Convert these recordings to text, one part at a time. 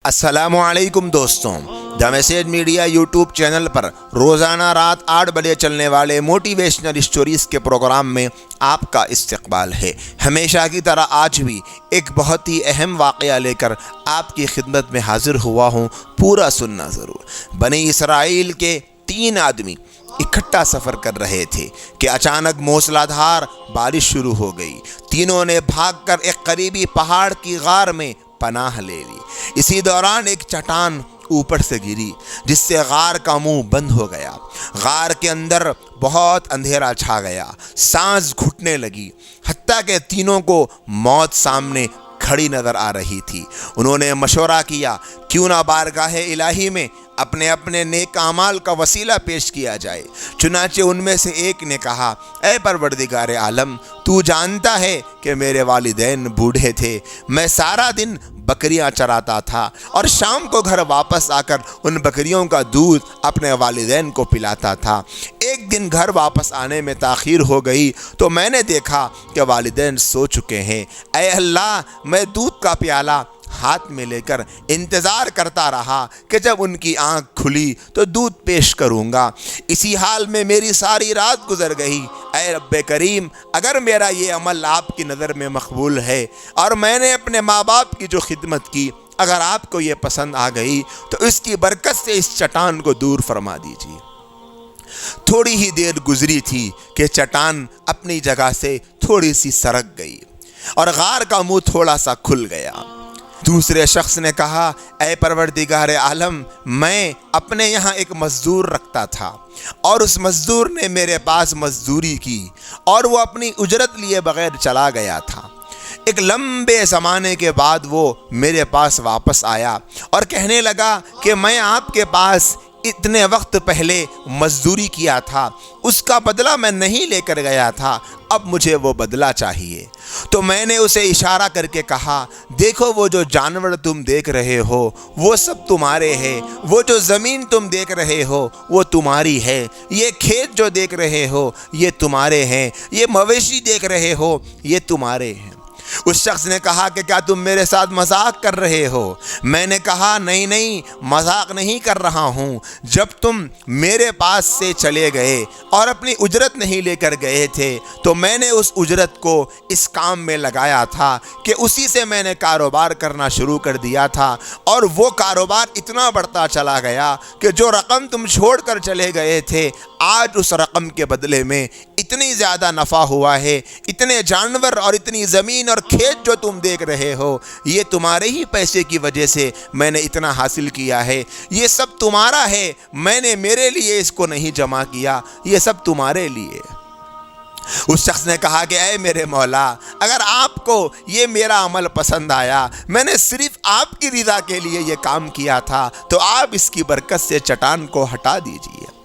السلام علیکم دوستوں، the message media YouTube channel پر روزانہ رات 8 بجے چلنے والے موٹیویشنل اسٹوریز کے پروگرام میں آپ کا استقبال ہے۔ ہمیشہ کی طرح آج بھی ایک بہت ہی اہم واقعہ لے کر آپ کی خدمت میں حاضر ہوا ہوں، پورا سننا ضرور۔ بنی اسرائیل کے 3 آدمی اکٹھا سفر کر رہے تھے کہ اچانک موسلا دھار بارش شروع ہو گئی۔ تینوں نے بھاگ کر ایک قریبی پہاڑ کی غار میں پناہ لے لی۔ اسی دوران ایک چٹان اوپر سے گری جس سے غار کا منہ بند ہو گیا۔ غار کے اندر بہت اندھیرا چھا گیا، سانس گھٹنے لگی، حتیٰ کہ تینوں کو موت سامنے کھڑی نظر آ رہی تھی۔ انہوں نے مشورہ کیا کیوں نہ بارگاہ الہی میں اپنے اپنے نیک اعمال کا وسیلہ پیش کیا جائے۔ چنانچہ ان میں سے ایک نے کہا، اے پروردگار عالم، تو جانتا ہے کہ میرے والدین بوڑھے تھے۔ میں سارا دن بکریاں چراتا تھا اور شام کو گھر واپس آ کر ان بکریوں کا دودھ اپنے والدین کو پلاتا تھا۔ ایک دن گھر واپس آنے میں تاخیر ہو گئی تو میں نے دیکھا کہ والدین سو چکے ہیں۔ اے اللہ، میں دودھ کا پیالہ ہاتھ میں لے کر انتظار کرتا رہا کہ جب ان کی آنکھ کھلی تو دودھ پیش کروں گا۔ اسی حال میں میری ساری رات گزر گئی۔ اے رب کریم، اگر میرا یہ عمل آپ کی نظر میں مقبول ہے اور میں نے اپنے ماں باپ کی جو خدمت کی، اگر آپ کو یہ پسند آ گئی تو اس کی برکت سے اس چٹان کو دور فرما دیجیے۔ تھوڑی ہی دیر گزری تھی کہ چٹان اپنی جگہ سے تھوڑی سی سرک گئی اور غار کا منہ تھوڑا سا کھل گیا۔ دوسرے شخص نے کہا، اے پروردگار عالم، میں اپنے یہاں ایک مزدور رکھتا تھا اور اس مزدور نے میرے پاس مزدوری کی اور وہ اپنی اجرت لیے بغیر چلا گیا تھا۔ ایک لمبے زمانے کے بعد وہ میرے پاس واپس آیا اور کہنے لگا کہ میں آپ کے پاس اتنے وقت پہلے مزدوری کیا تھا، اس کا بدلہ میں نہیں لے کر گیا تھا، اب مجھے وہ بدلہ چاہیے۔ تو میں نے اسے اشارہ کر کے کہا، دیکھو وہ جو جانور تم دیکھ رہے ہو وہ سب تمہارے ہیں، وہ جو زمین تم دیکھ رہے ہو وہ تمہاری ہے، یہ کھیت جو دیکھ رہے ہو یہ تمہارے ہیں، یہ مویشی دیکھ رہے ہو یہ تمہارے ہیں۔ اس شخص نے کہا کہ کیا تم میرے ساتھ مذاق کر رہے ہو؟ میں نے کہا، نہیں، مذاق نہیں کر رہا ہوں۔ جب تم میرے پاس سے چلے گئے اور اپنی اجرت نہیں لے کر گئے تھے تو میں نے اس اجرت کو اس کام میں لگایا تھا کہ اسی سے میں نے کاروبار کرنا شروع کر دیا تھا، اور وہ کاروبار اتنا بڑھتا چلا گیا کہ جو رقم تم چھوڑ کر چلے گئے تھے، آج اس رقم کے بدلے میں اتنی زیادہ نفع ہوا ہے۔ اتنے جانور اور اتنی زمین اور کھیت جو تم دیکھ رہے ہو یہ تمہارے ہی پیسے کی وجہ سے میں نے اتنا حاصل کیا ہے، یہ سب تمہارا ہے، میں نے میرے لیے اس کو نہیں جمع کیا، یہ سب تمہارے لیے۔ اس شخص نے کہا کہ اے میرے مولا، اگر آپ کو یہ میرا عمل پسند آیا، میں نے صرف آپ کی رضا کے لیے یہ کام کیا تھا، تو آپ اس کی برکت سے چٹان کو ہٹا دیجیے۔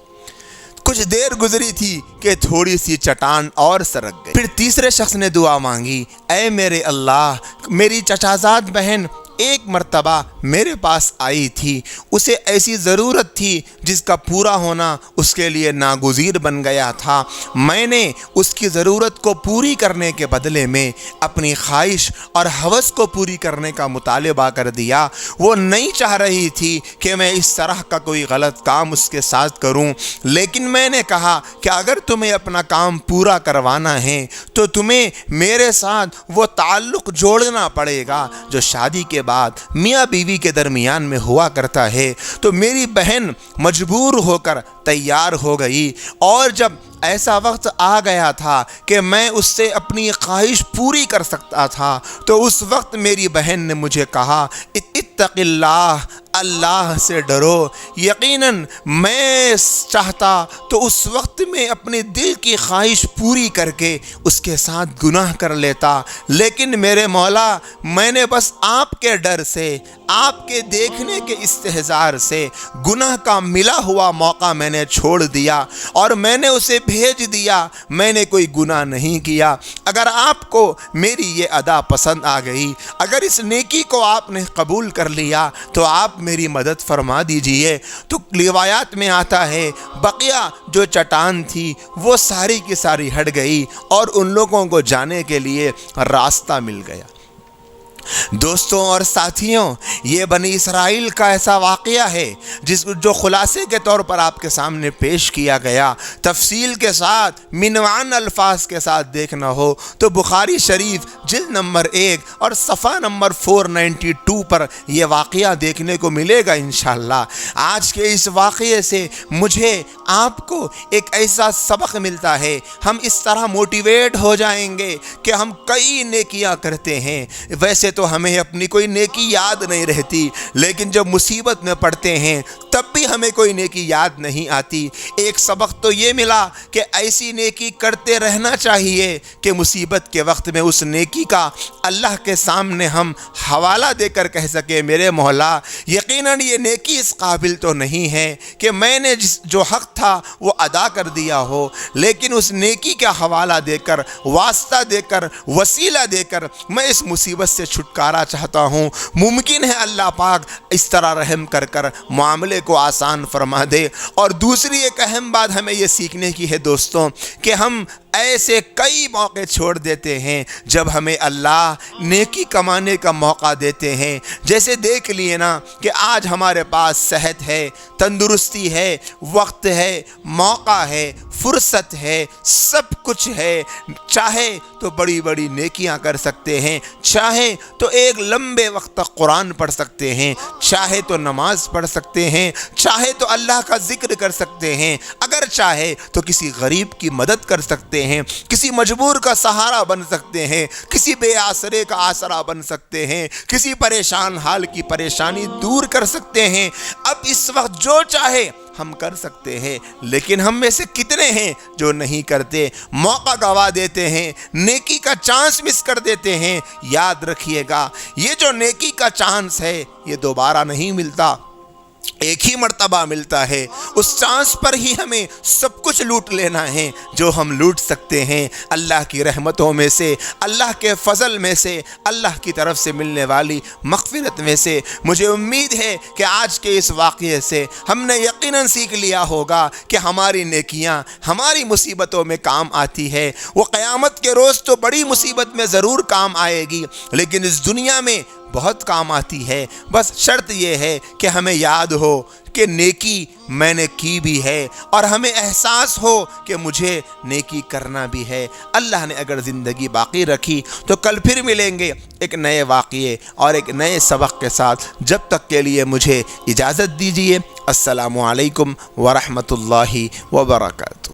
کچھ دیر گزری تھی کہ تھوڑی سی چٹان اور سرک گئی۔ پھر تیسرے شخص نے دعا مانگی، اے میرے اللہ، میری چچازاد بہن ایک مرتبہ میرے پاس آئی تھی، اسے ایسی ضرورت تھی جس کا پورا ہونا اس کے لیے ناگزیر بن گیا تھا۔ میں نے اس کی ضرورت کو پوری کرنے کے بدلے میں اپنی خواہش اور ہوس کو پوری کرنے کا مطالبہ کر دیا۔ وہ نہیں چاہ رہی تھی کہ میں اس طرح کا کوئی غلط کام اس کے ساتھ کروں، لیکن میں نے کہا کہ اگر تمہیں اپنا کام پورا کروانا ہے تو تمہیں میرے ساتھ وہ تعلق جوڑنا پڑے گا جو شادی کے بعد میاں بیوی کے درمیان میں ہوا کرتا ہے۔ تو میری بہن مجبور ہو کر تیار ہو گئی، اور جب ایسا وقت آ گیا تھا کہ میں اس سے اپنی خواہش پوری کر سکتا تھا تو اس وقت میری بہن نے مجھے کہا، اتق اللہ، اللہ سے ڈرو۔ یقیناً میں چاہتا تو اس وقت میں اپنے دل کی خواہش پوری کر کے اس کے ساتھ گناہ کر لیتا، لیکن میرے مولا، میں نے بس آپ کے ڈر سے، آپ کے دیکھنے کے استحضار سے گناہ کا ملا ہوا موقع میں نے چھوڑ دیا اور میں نے اسے بھیج دیا۔ میں نے کوئی گناہ نہیں کیا۔ اگر آپ کو میری یہ ادا پسند آ گئی، اگر اس نیکی کو آپ نے قبول کر لیا تو آپ میری مدد فرما دیجئے۔ تو روایات میں آتا ہے بقیہ جو چٹان تھی وہ ساری کی ساری ہٹ گئی اور ان لوگوں کو جانے کے لیے راستہ مل گیا۔ دوستوں اور ساتھیوں، یہ بنی اسرائیل کا ایسا واقعہ ہے جو خلاصے کے طور پر آپ کے سامنے پیش کیا گیا۔ تفصیل کے ساتھ، منوان الفاظ کے ساتھ دیکھنا ہو تو بخاری شریف جلد نمبر 1 اور صفحہ نمبر 492 پر یہ واقعہ دیکھنے کو ملے گا انشاءاللہ۔ آج کے اس واقعے سے مجھے آپ کو ایک ایسا سبق ملتا ہے، ہم اس طرح موٹیویٹ ہو جائیں گے کہ ہم کئی نیکیاں کرتے ہیں، ویسے تو ہمیں اپنی کوئی نیکی یاد نہیں رہتی، لیکن جب مصیبت میں پڑتے ہیں تب بھی ہمیں کوئی نیکی یاد نہیں آتی۔ ایک سبق تو یہ ملا کہ ایسی نیکی کرتے رہنا چاہیے کہ مصیبت کے وقت میں اس نیکی کا اللہ کے سامنے ہم حوالہ دے کر کہہ سکیں، میرے مولا یقیناً یہ نیکی اس قابل تو نہیں ہے کہ میں نے جو حق تھا وہ ادا کر دیا ہو، لیکن اس نیکی کا حوالہ دے کر، واسطہ دے کر، وسیلہ دے کر میں اس مصیبت سے چھٹکارا چاہتا ہوں۔ ممکن ہے اللہ پاک اس طرح رحم کر کر معاملے کو آسان فرما دے۔ اور دوسری ایک اہم بات ہمیں یہ سیکھنے کی ہے دوستوں کہ ہم ایسے کئی موقع چھوڑ دیتے ہیں جب ہمیں اللہ نیکی کمانے کا موقع دیتے ہیں۔ جیسے دیکھ لیے نا کہ آج ہمارے پاس صحت ہے، تندرستی ہے، وقت ہے، موقع ہے، فرصت ہے، سب کچھ ہے، چاہے تو بڑی بڑی نیکیاں کر سکتے ہیں، چاہے تو ایک لمبے وقت تک قرآن پڑھ سکتے ہیں، چاہے تو نماز پڑھ سکتے ہیں، چاہے تو اللہ کا ذکر کر سکتے ہیں، اگر چاہے تو کسی غریب کی مدد کر سکتے ہیں، کسی مجبور کا سہارا بن سکتے ہیں، کسی بے آسرے کا آسرا بن سکتے ہیں، کسی پریشان حال کی پریشانی دور کر سکتے ہیں۔ اب اس وقت جو چاہے ہم کر سکتے ہیں، لیکن ہم میں سے کتنے ہیں جو نہیں کرتے، موقع گوا دیتے ہیں، نیکی کا چانس مس کر دیتے ہیں۔ یاد رکھیے گا یہ جو نیکی کا چانس ہے یہ دوبارہ نہیں ملتا، ایک ہی مرتبہ ملتا ہے۔ اس چانس پر ہی ہمیں سب کچھ لوٹ لینا ہے جو ہم لوٹ سکتے ہیں اللہ کی رحمتوں میں سے، اللہ کے فضل میں سے، اللہ کی طرف سے ملنے والی مغفرت میں سے۔ مجھے امید ہے کہ آج کے اس واقعے سے ہم نے یقیناً سیکھ لیا ہوگا کہ ہماری نیکیاں ہماری مصیبتوں میں کام آتی ہے۔ وہ قیامت کے روز تو بڑی مصیبت میں ضرور کام آئے گی، لیکن اس دنیا میں بہت کام آتی ہے۔ بس شرط یہ ہے کہ ہمیں یاد ہو کہ نیکی میں نے کی بھی ہے، اور ہمیں احساس ہو کہ مجھے نیکی کرنا بھی ہے۔ اللہ نے اگر زندگی باقی رکھی تو کل پھر ملیں گے ایک نئے واقعے اور ایک نئے سبق کے ساتھ۔ جب تک کے لیے مجھے اجازت دیجیے۔ السلام علیکم ورحمۃ اللہ وبرکاتہ۔